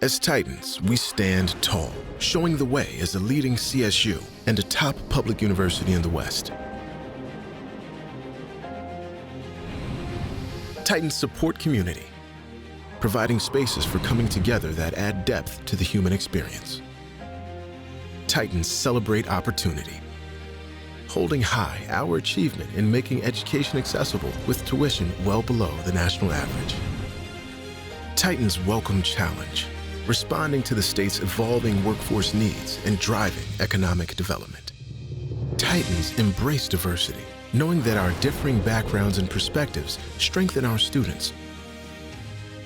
As Titans, we stand tall, showing the way as a leading CSU and a top public university in the West. Titans support community, providing spaces for coming together that add depth to the human experience. Titans celebrate opportunity, holding high our achievement in making education accessible with tuition well below the national average. Titans welcome challenge, responding to the state's evolving workforce needs and driving economic development. Titans embrace diversity, knowing that our differing backgrounds and perspectives strengthen our students.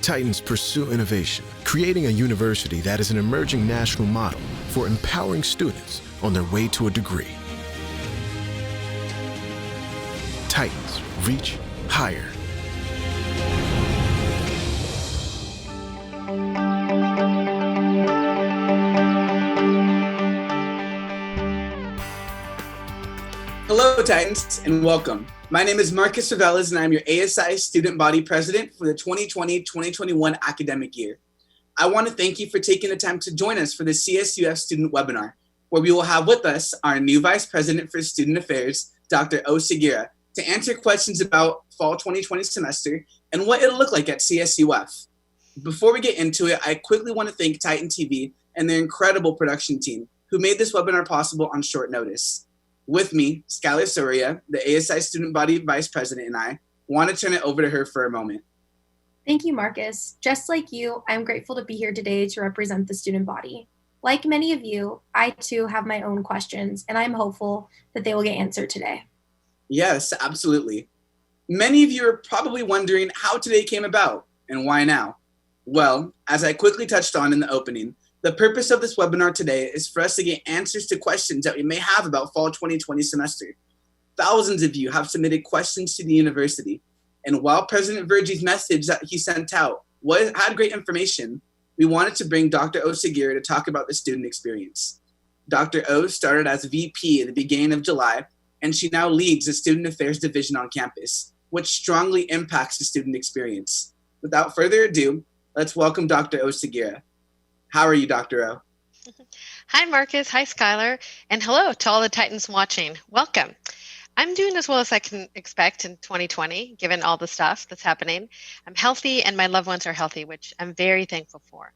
Titans pursue innovation, creating a university that is an emerging national model for empowering students on their way to a degree. Titans reach higher. Hello, Titans, and welcome. My name is Marcus Reveles, and I'm your ASI Student Body President for the 2020-2021 academic year. I want to thank you for taking the time to join us for the CSUF Student Webinar, where we will have with us our new Vice President for Student Affairs, Dr. Oseguera, to answer questions about fall 2020 semester and what it'll look like at CSUF. Before we get into it, I quickly want to thank Titan TV and their incredible production team who made this webinar possible on short notice. With me, Skylar Soria, the ASI Student Body Vice President, and I want to turn it over to her for a moment. Thank you, Marcus. Just like you, I'm grateful to be here today to represent the student body. Like many of you, I too have my own questions, and I'm hopeful that they will get answered today. Yes, absolutely. Many of you are probably wondering how today came about and why now. Well, as I quickly touched on in the opening, the purpose of this webinar today is for us to get answers to questions that we may have about fall 2020 semester. Thousands of you have submitted questions to the university, and while President Virgie's message that he sent out had great information, we wanted to bring Dr. Oseguera to talk about the student experience. Dr. O started as VP at the beginning of July, and she now leads the Student Affairs Division on campus, which strongly impacts the student experience. Without further ado, let's welcome Dr. Oseguera. How are you, Dr. O? Hi, Marcus. Hi, Skylar. And hello to all the Titans watching. Welcome. I'm doing as well as I can expect in 2020, given all the stuff that's happening. I'm healthy and my loved ones are healthy, which I'm very thankful for.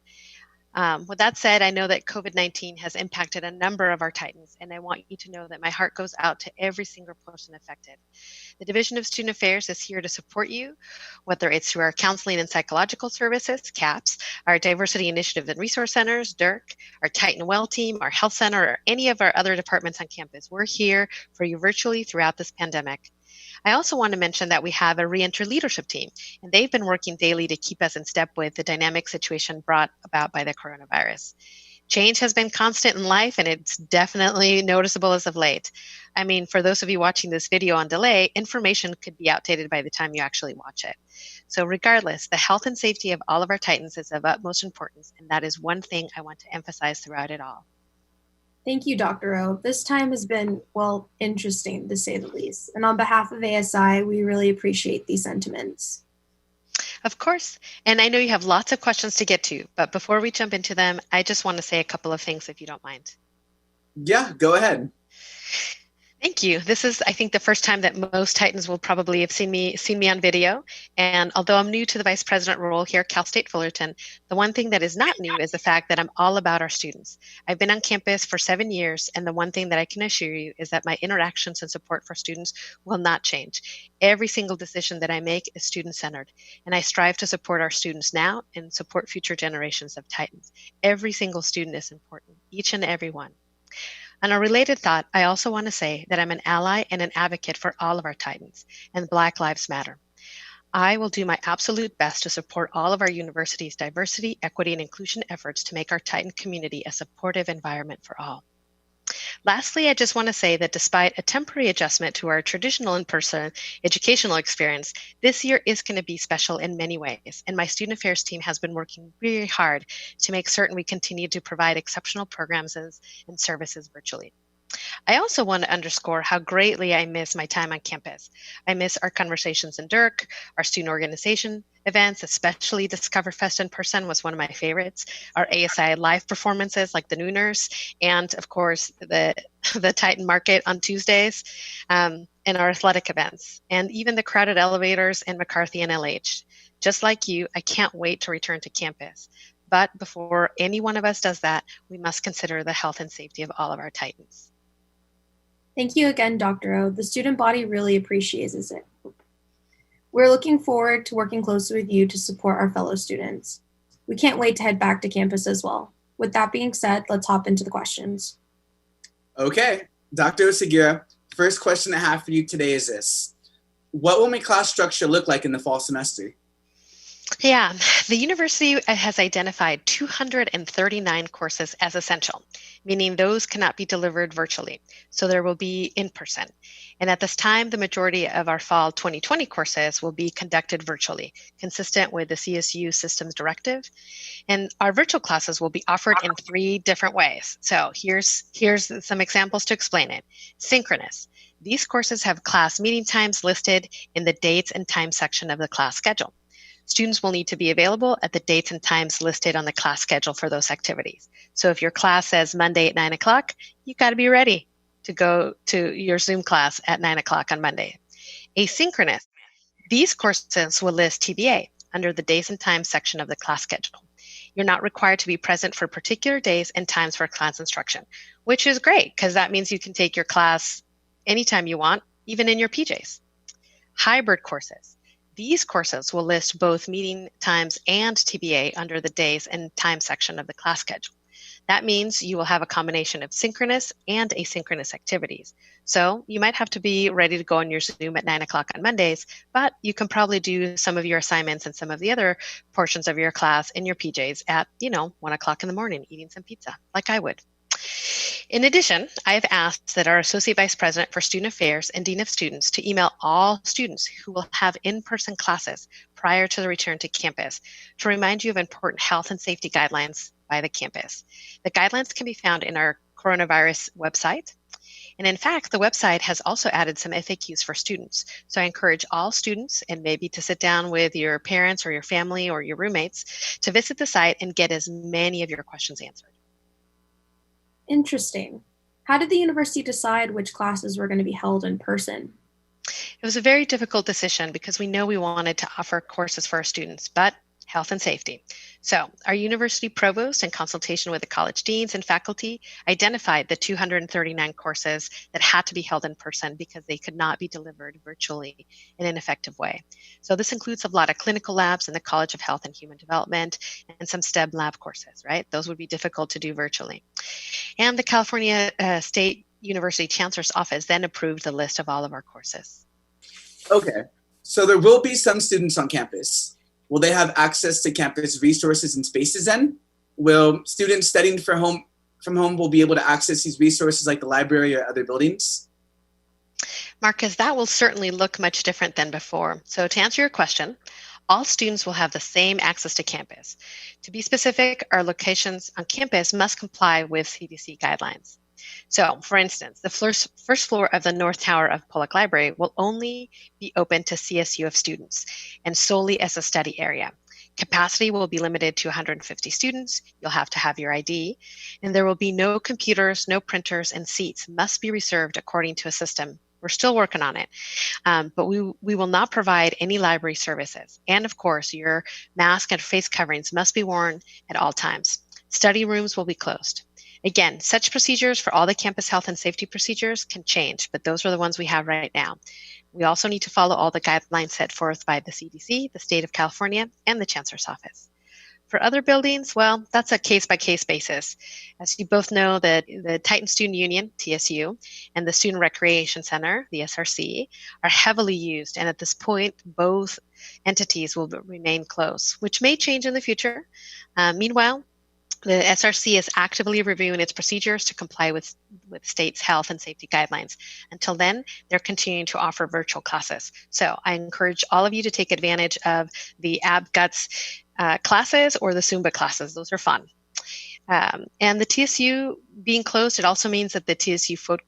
With that said, I know that COVID-19 has impacted a number of our Titans, and I want you to know that my heart goes out to every single person affected. The Division of Student Affairs is here to support you, whether it's through our Counseling and Psychological Services, CAPS, our Diversity Initiative and Resource Centers, DIRC, our Titan Well team, our Health Center, or any of our other departments on campus. We're here for you virtually throughout this pandemic. I also want to mention that we have a reentry leadership team, and they've been working daily to keep us in step with the dynamic situation brought about by the coronavirus. Change has been constant in life, and it's definitely noticeable as of late. I mean, for those of you watching this video on delay, information could be outdated by the time you actually watch it. So regardless, the health and safety of all of our Titans is of utmost importance, and that is one thing I want to emphasize throughout it all. Thank you, Dr. O. This time has been, well, interesting to say the least. And on behalf of ASI, we really appreciate these sentiments. Of course. And I know you have lots of questions to get to, but before we jump into them, I just want to say a couple of things if you don't mind. Yeah, go ahead. Thank you. This is, I think, the first time that most Titans will probably have seen me on video. And although I'm new to the vice president role here at Cal State Fullerton, the one thing that is not new is the fact that I'm all about our students. I've been on campus for 7 years, and the one thing that I can assure you is that my interactions and support for students will not change. Every single decision that I make is student-centered, and I strive to support our students now and support future generations of Titans. Every single student is important, each and every one. On a related thought, I also want to say that I'm an ally and an advocate for all of our Titans, and Black Lives Matter. I will do my absolute best to support all of our university's diversity, equity, and inclusion efforts to make our Titan community a supportive environment for all. Lastly, I just want to say that despite a temporary adjustment to our traditional in-person educational experience, this year is going to be special in many ways, and my student affairs team has been working really hard to make certain we continue to provide exceptional programs and services virtually. I also want to underscore how greatly I miss my time on campus. I miss our conversations in Dirk, our student organization events, especially Discoverfest in person was one of my favorites, our ASI live performances like the Nooners, and of course the Titan Market on Tuesdays, and our athletic events, and even the crowded elevators in McCarthy and LH. Just like you, I can't wait to return to campus. But before any one of us does that, we must consider the health and safety of all of our Titans. Thank you again, Dr. O. The student body really appreciates it. We're looking forward to working closely with you to support our fellow students. We can't wait to head back to campus as well. With that being said, let's hop into the questions. Okay, Dr. Oseguera, first question I have for you today is this. What will my class structure look like in the fall semester? Yeah, the university has identified 239 courses as essential, meaning those cannot be delivered virtually. So there will be in person. And at this time, the majority of our fall 2020 courses will be conducted virtually, consistent with the CSU Systems Directive. And our virtual classes will be offered in 3 different ways. So here's some examples to explain it. Synchronous. These courses have class meeting times listed in the dates and time section of the class schedule. Students will need to be available at the dates and times listed on the class schedule for those activities. So if your class says Monday at 9 o'clock, you've got to be ready to go to your Zoom class at 9 o'clock on Monday. Asynchronous. These courses will list TBA under the days and times section of the class schedule. You're not required to be present for particular days and times for class instruction, which is great because that means you can take your class anytime you want, even in your PJs. Hybrid courses. These courses will list both meeting times and TBA under the days and time section of the class schedule. That means you will have a combination of synchronous and asynchronous activities. So you might have to be ready to go on your Zoom at 9 o'clock on Mondays, but you can probably do some of your assignments and some of the other portions of your class in your PJs at, 1 o'clock in the morning, eating some pizza, like I would. In addition, I have asked that our Associate Vice President for Student Affairs and Dean of Students to email all students who will have in-person classes prior to the return to campus to remind you of important health and safety guidelines by the campus. The guidelines can be found in our coronavirus website. And in fact, the website has also added some FAQs for students. So I encourage all students, and maybe to sit down with your parents or your family or your roommates, to visit the site and get as many of your questions answered. Interesting. How did the university decide which classes were going to be held in person? It was a very difficult decision because we know we wanted to offer courses for our students, but health and safety. So our university provost, in consultation with the college deans and faculty, identified the 239 courses that had to be held in person because they could not be delivered virtually in an effective way. So this includes a lot of clinical labs in the College of Health and Human Development and some STEM lab courses, right? Those would be difficult to do virtually. And the California State University Chancellor's Office then approved the list of all of our courses. Okay, so there will be some students on campus. Will they have access to campus resources and spaces then? Will students studying from home will be able to access these resources like the library or other buildings? Marcus, that will certainly look much different than before. So to answer your question, all students will have the same access to campus. To be specific, our locations on campus must comply with CDC guidelines. So, for instance, the first floor of the North Tower of Pollock Library will only be open to CSUF students and solely as a study area. Capacity will be limited to 150 students. You'll have to have your ID, and there will be no computers, no printers, and seats must be reserved according to a system. We're still working on it, but we will not provide any library services. And of course, your mask and face coverings must be worn at all times. Study rooms will be closed. Again, such procedures for all the campus health and safety procedures can change, but those are the ones we have right now. We also need to follow all the guidelines set forth by the CDC, the state of California, and the Chancellor's Office. For other buildings, well, that's a case-by-case basis. As you both know, the Titan Student Union, TSU, and the Student Recreation Center, the SRC, are heavily used, and at this point, both entities will remain closed, which may change in the future. Meanwhile, the SRC is actively reviewing its procedures to comply with state's health and safety guidelines. Until then, they're continuing to offer virtual classes. So I encourage all of you to take advantage of the Ab Guts classes or the Zumba classes. Those are fun. And the TSU being closed, it also means that the TSU food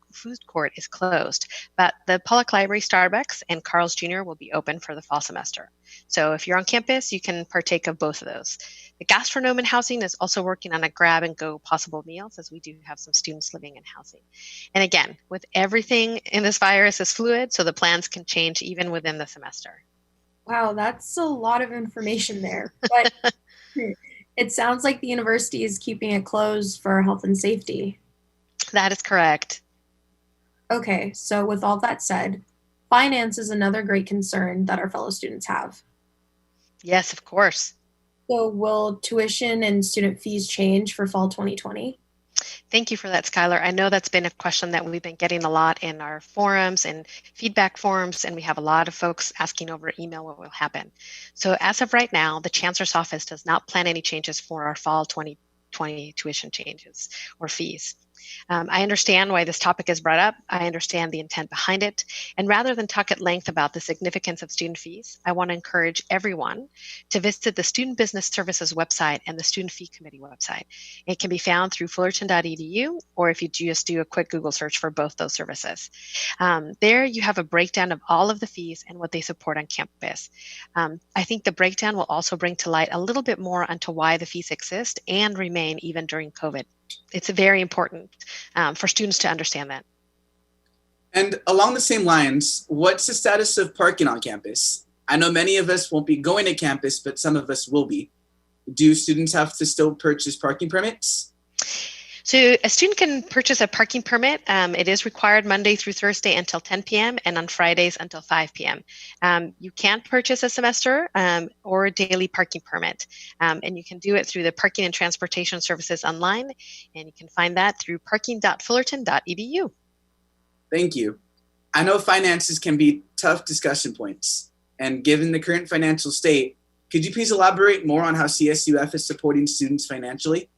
court is closed, but the Pollock Library, Starbucks, and Carl's Jr. will be open for the fall semester. So if you're on campus, you can partake of both of those. The gastronome and housing is also working on a grab and go possible meals, as we do have some students living in housing. And again, with everything in this virus is fluid, so the plans can change even within the semester. Wow, that's a lot of information there. But it sounds like the university is keeping it closed for health and safety. That is correct. Okay, so with all that said, finance is another great concern that our fellow students have. Yes, of course. So will tuition and student fees change for fall 2020? Thank you for that, Skylar. I know that's been a question that we've been getting a lot in our forums and feedback forums, and we have a lot of folks asking over email what will happen. So as of right now, the Chancellor's Office does not plan any changes for our fall 2020 tuition changes or fees. I understand why this topic is brought up. I understand the intent behind it. And rather than talk at length about the significance of student fees, I want to encourage everyone to visit the Student Business Services website and the Student Fee Committee website. It can be found through fullerton.edu, or if you just do a quick Google search for both those services. There you have a breakdown of all of the fees and what they support on campus. I think the breakdown will also bring to light a little bit more onto why the fees exist and remain even during COVID. It's very important for students to understand that. And along the same lines, what's the status of parking on campus? I know many of us won't be going to campus, but some of us will be. Do students have to still purchase parking permits? So a student can purchase a parking permit. It is required Monday through Thursday until 10 p.m. and on Fridays until 5 p.m. You can purchase a semester or a daily parking permit, and you can do it through the Parking and Transportation Services online, and you can find that through parking.fullerton.edu. Thank you. I know finances can be tough discussion points, and given the current financial state, could you please elaborate more on how CSUF is supporting students financially?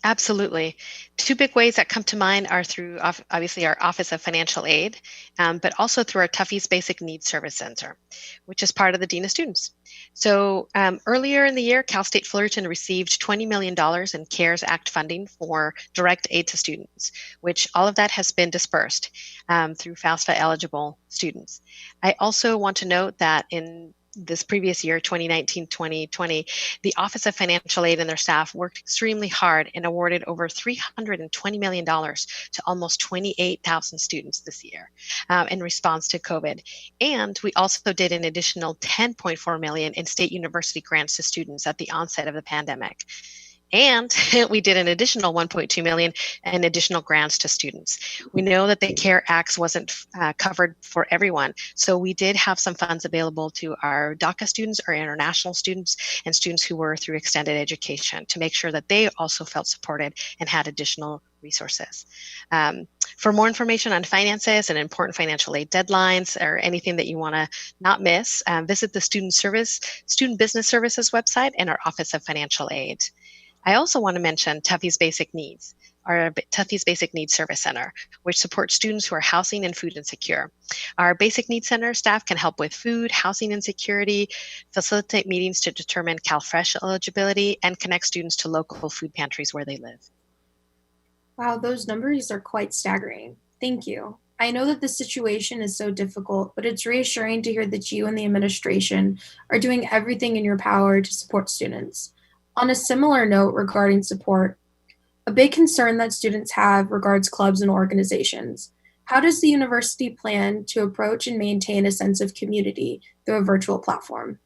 Absolutely. Two big ways that come to mind are through, obviously, our Office of Financial Aid, but also through our Tuffy's Basic Needs Service Center, which is part of the Dean of Students. So earlier in the year, Cal State Fullerton received $20 million in CARES Act funding for direct aid to students, which all of that has been dispersed through FAFSA eligible students. I also want to note that in this previous year, 2019-2020, the Office of Financial Aid and their staff worked extremely hard and awarded over $320 million to almost 28,000 students this year in response to COVID. And we also did an additional $10.4 million in state university grants to students at the onset of the pandemic. And we did an additional $1.2 million in additional grants to students. We know that the CARE Act wasn't covered for everyone, so we did have some funds available to our DACA students, our international students, and students who were through extended education to make sure that they also felt supported and had additional resources. For more information on finances and important financial aid deadlines or anything that you want to not miss, visit the Student Business Services website and our Office of Financial Aid. I also want to mention Tuffy's Basic Needs, our Tuffy's Basic Needs Service Center, which supports students who are housing and food insecure. Our Basic Needs Center staff can help with food, housing insecurity, facilitate meetings to determine CalFresh eligibility, and connect students to local food pantries where they live. Wow, those numbers are quite staggering. Thank you. I know that this situation is so difficult, but it's reassuring to hear that you and the administration are doing everything in your power to support students. On a similar note regarding support, a big concern that students have regards clubs and organizations. How does the university plan to approach and maintain a sense of community through a virtual platform?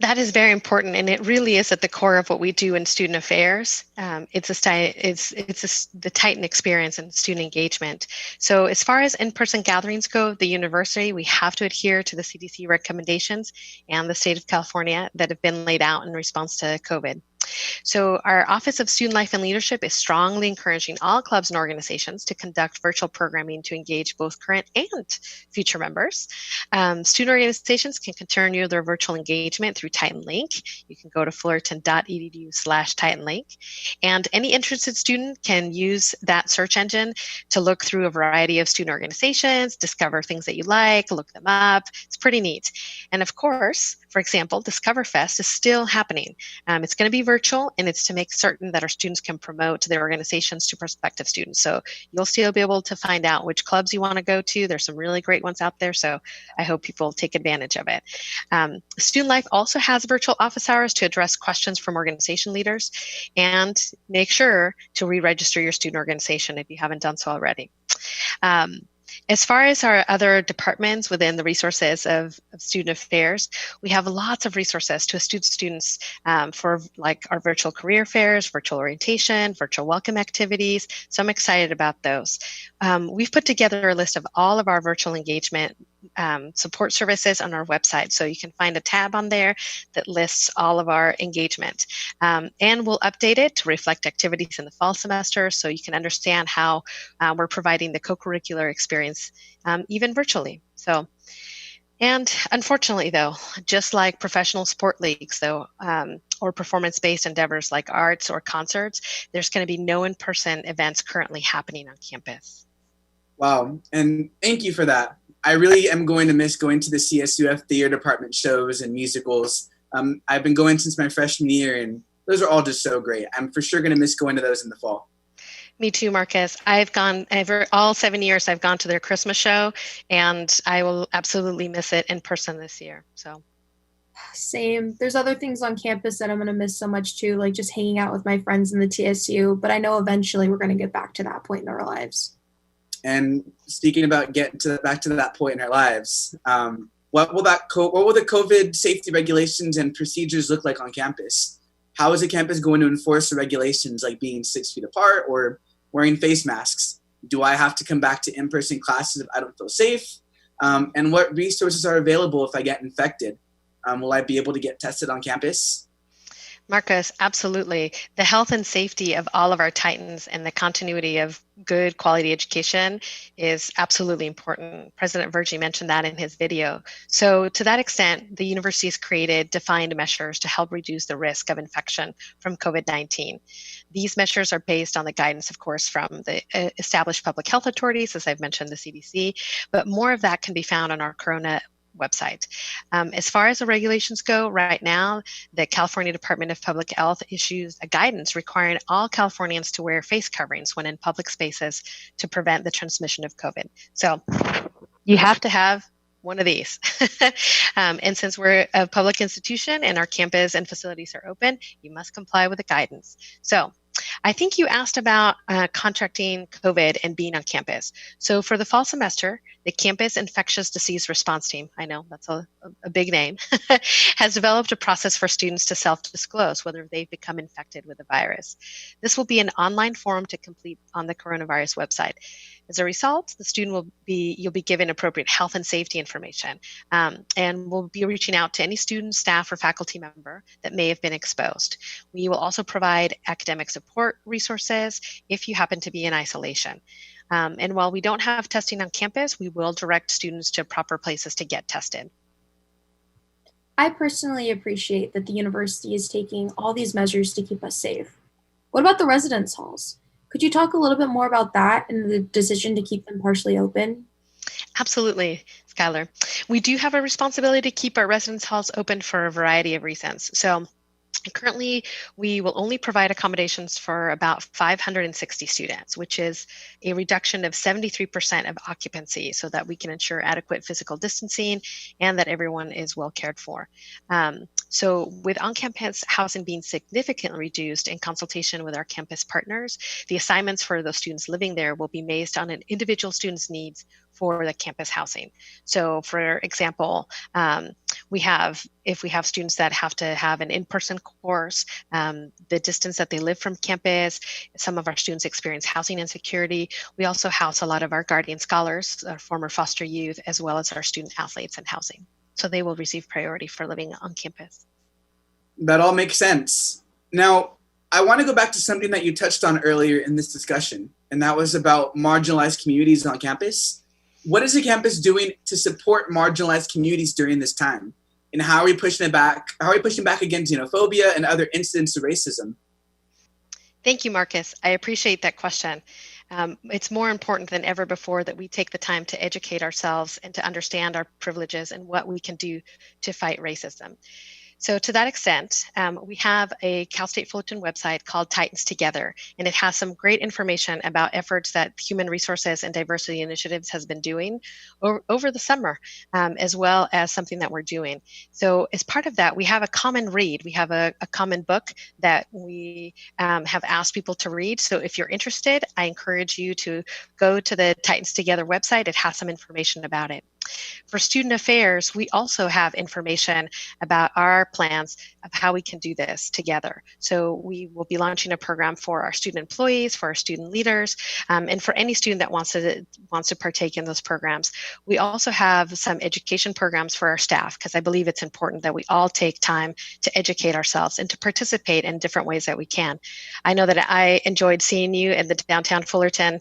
That is very important, and it really is at the core of what we do in student affairs. It's the Titan experience and student engagement. So as far as in-person gatherings go, the university, we have to adhere to the CDC recommendations and the state of California that have been laid out in response to COVID. So our Office of Student Life and Leadership is strongly encouraging all clubs and organizations to conduct virtual programming to engage both current and future members. Student organizations can continue their virtual engagement through Titan Link. You can go to fullerton.edu/Titan Link. And any interested student can use that search engine to look through a variety of student organizations, discover things that you like, look them up. It's pretty neat. And of course, for example, Discover Fest is still happening. It's going to be virtual, and it's to make certain that our students can promote their organizations to prospective students. So you'll still be able to find out which clubs you want to go to. There's some really great ones out there, so I hope people take advantage of it. Student Life also has virtual office hours to address questions from organization leaders, and make sure to re-register your student organization if you haven't done so already. As far as our other departments within the resources of student affairs, we have lots of resources to assist students for like our virtual career fairs, virtual orientation, virtual welcome activities. So I'm excited about those. We've put together a list of all of our virtual engagement support services on our website. So you can find a tab on there that lists all of our engagement. And we'll update it to reflect activities in the fall semester so you can understand how we're providing the co-curricular experience even virtually. So, and unfortunately though, just like professional sport leagues though, or performance-based endeavors like arts or concerts, there's going to be no in-person events currently happening on campus. Wow, and thank you for that. I really am going to miss going to the CSUF theater department shows and musicals. I've been going since my freshman year, and those are all just so great. I'm for sure going to miss going to those in the fall. Me too, Marcus. I've gone all 7 years. I've gone to their Christmas show, and I will absolutely miss it in person this year. So, same. There's other things on campus that I'm going to miss so much too, like just hanging out with my friends in the TSU. But I know eventually we're going to get back to that point in our lives. And speaking about getting back to that point in our lives, what will the COVID safety regulations and procedures look like on campus? How is the campus going to enforce the regulations like being 6 feet apart or wearing face masks? Do I have to come back to in-person classes if I don't feel safe? And what resources are available if I get infected? Will I be able to get tested on campus? Marcus, absolutely. The health and safety of all of our Titans and the continuity of good quality education is absolutely important. President Virgie mentioned that in his video. So to that extent, the university has created defined measures to help reduce the risk of infection from COVID-19. These measures are based on the guidance, of course, from the established public health authorities, as I've mentioned, the CDC, but more of that can be found on our Corona website. As far as the regulations go, right now, the California Department of Public Health issues a guidance requiring all Californians to wear face coverings when in public spaces to prevent the transmission of COVID. So you have to have one of these. And since we're a public institution and our campus and facilities are open, you must comply with the guidance. So I think you asked about contracting COVID and being on campus. So for the fall semester, the Campus Infectious Disease Response Team, I know that's a big name, has developed a process for students to self-disclose whether they've become infected with the virus. This will be an online form to complete on the coronavirus website. As a result, the student you'll be given appropriate health and safety information, and we'll be reaching out to any student, staff, or faculty member that may have been exposed. We will also provide academic support resources if you happen to be in isolation. And while we don't have testing on campus, we will direct students to proper places to get tested. I personally appreciate that the university is taking all these measures to keep us safe. What about the residence halls? Could you talk a little bit more about that and the decision to keep them partially open? Absolutely, Skylar. We do have a responsibility to keep our residence halls open for a variety of reasons. So currently, we will only provide accommodations for about 560 students, which is a reduction of 73% of occupancy so that we can ensure adequate physical distancing and that everyone is well cared for. So with on-campus housing being significantly reduced in consultation with our campus partners, the assignments for those students living there will be based on an individual student's needs for the campus housing. So for example, if we have students that have to have an in-person course, the distance that they live from campus, some of our students experience housing insecurity. We also house a lot of our guardian scholars, our former foster youth, as well as our student athletes in housing. So they will receive priority for living on campus. That all makes sense. Now, I want to go back to something that you touched on earlier in this discussion, and that was about marginalized communities on campus. What is the campus doing to support marginalized communities during this time? And how are we pushing it back? How are we pushing back against xenophobia and other incidents of racism? Thank you, Marcus. I appreciate that question. It's more important than ever before that we take the time to educate ourselves and to understand our privileges and what we can do to fight racism. So to that extent, we have a Cal State Fullerton website called Titans Together, and it has some great information about efforts that Human Resources and Diversity Initiatives has been doing over the summer, as well as something that we're doing. So as part of that, we have a common read. We have a common book that we have asked people to read. So if you're interested, I encourage you to go to the Titans Together website. It has some information about it. For student affairs, we also have information about our plans of how we can do this together. So we will be launching a program for our student employees, for our student leaders, and for any student that wants to partake in those programs. We also have some education programs for our staff, because I believe it's important that we all take time to educate ourselves and to participate in different ways that we can. I know that I enjoyed seeing you at the downtown Fullerton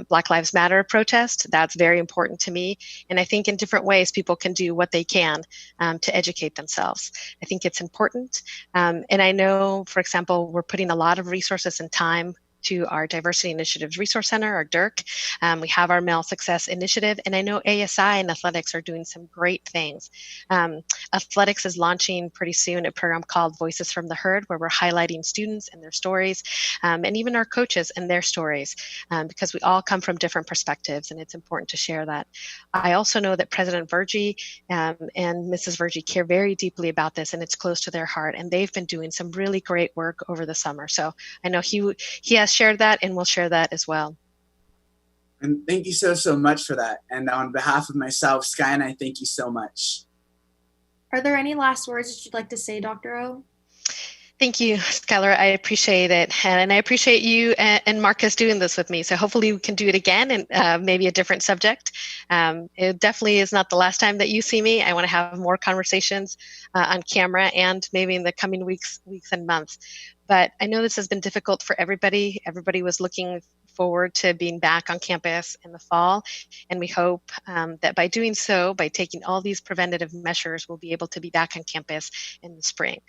Black Lives Matter protest. That's very important to me. And I think in different ways, people can do what they can to educate themselves. I think it's important. And I know, for example, we're putting a lot of resources and time to our Diversity Initiatives Resource Center, our DIRC. We have our Male Success Initiative, and I know ASI and athletics are doing some great things. Athletics is launching pretty soon a program called Voices from the Herd, where we're highlighting students and their stories, and even our coaches and their stories, because we all come from different perspectives, and it's important to share that. I also know that President Vergy and Mrs. Vergy care very deeply about this, and it's close to their heart, and they've been doing some really great work over the summer. So I know he has shared that, and we'll share that as well. And thank you so much for that. And on behalf of myself, Sky, and I thank you so much. Are there any last words that you'd like to say, Dr. O? Thank you, Skylar. I appreciate it. And I appreciate you and Marcus doing this with me. So hopefully we can do it again, and maybe a different subject. It definitely is not the last time that you see me. I want to have more conversations on camera, and maybe in the coming weeks and months. But I know this has been difficult for everybody. Everybody was looking forward to being back on campus in the fall. And we hope that by doing so, by taking all these preventative measures, we'll be able to be back on campus in the spring.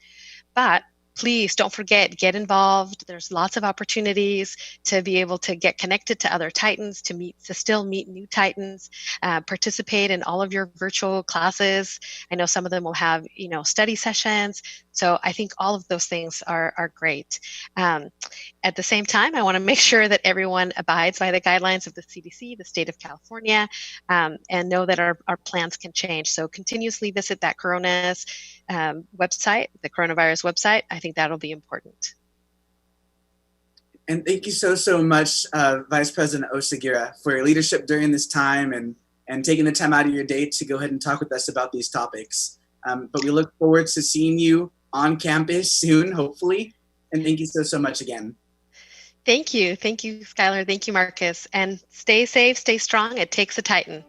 But please don't forget, get involved. There's lots of opportunities to be able to get connected to other Titans, to still meet new Titans, participate in all of your virtual classes. I know some of them will have, study sessions. So I think all of those things are great. At the same time, I want to make sure that everyone abides by the guidelines of the CDC, the state of California, and know that our plans can change. So continuously visit that coronavirus website. I think that'll be important. And thank you so much, Vice President Oseguera, for your leadership during this time and taking the time out of your day to go ahead and talk with us about these topics. But we look forward to seeing you on campus soon, hopefully. And thank you so much again. Thank you. Thank you, Skylar. Thank you, Marcus. And stay safe, stay strong. It takes a Titan.